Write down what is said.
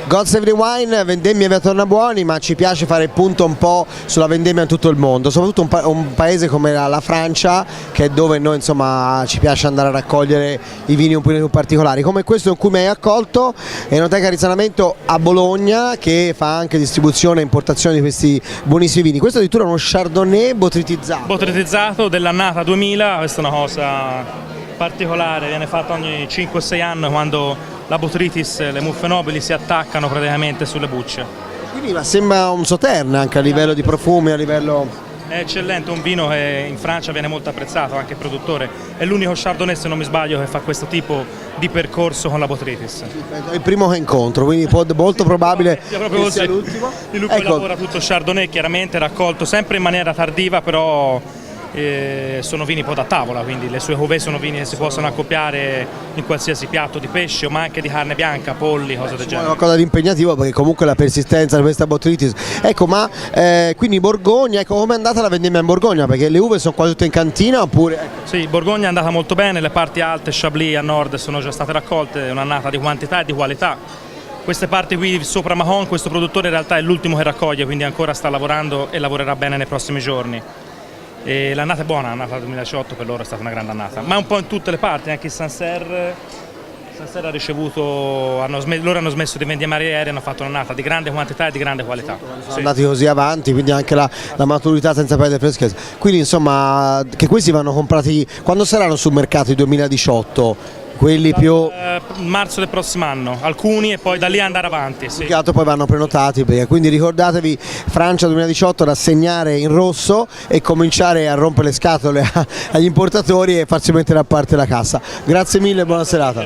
God Save the Wine, vendemmie via Tornabuoni, ma ci piace fare il punto un po' sulla vendemmia in tutto il mondo, soprattutto un paese come la Francia, che è dove noi insomma ci piace andare a raccogliere i vini un po' più particolari, come questo in cui mi hai accolto, Enoteca Risanamento a Bologna, che fa anche distribuzione e importazione di questi buonissimi vini. Questo addirittura è uno Chardonnay botrytizzato. Botrytizzato dell'annata 2000, questa è una cosa particolare, viene fatta ogni 5-6 anni quando la botrytis, le muffe nobili si attaccano praticamente sulle bucce. Quindi ma sembra un Sauterne anche a livello di profumi, a livello... È eccellente, un vino che in Francia viene molto apprezzato, anche il produttore. È l'unico Chardonnay, se non mi sbaglio, che fa questo tipo di percorso con la botrytis. È il primo che incontro, quindi molto probabile che sia l'ultimo. Lui poi lavora tutto Chardonnay, chiaramente raccolto sempre in maniera tardiva, però sono vini poi da tavola, quindi le sue cuvée sono vini che si possono accoppiare in qualsiasi piatto di pesce, ma anche di carne bianca, polli, cose del genere. È qualcosa di impegnativo, perché comunque la persistenza di questa botrytis. Ecco, ma quindi Borgogna, ecco, com'è andata la vendemmia in Borgogna? Perché le uve sono quasi tutte in cantina oppure? Ecco. Sì, Borgogna è andata molto bene, le parti alte, Chablis a nord, sono già state raccolte, è un'annata di quantità e di qualità. Queste parti qui sopra Mahon, questo produttore in realtà è l'ultimo che raccoglie, quindi ancora sta lavorando e lavorerà bene nei prossimi giorni. L'annata è buona, l'annata 2018 per loro è stata una grande annata, ma un po' in tutte le parti, anche il Sancerre ha ricevuto, loro hanno smesso di vendemmare aerei, hanno fatto un'annata di grande quantità e di grande qualità. Sono andati così avanti, quindi anche la maturità senza perdere freschezza. Quindi insomma, che questi vanno comprati, quando saranno sul mercato il 2018? Quelli più... marzo del prossimo anno, alcuni, e poi da lì andare avanti. Sì. Poi vanno prenotati, perché quindi ricordatevi Francia 2018 da segnare in rosso e cominciare a rompere le scatole agli importatori e farsi mettere a parte la cassa. Grazie mille e buona serata.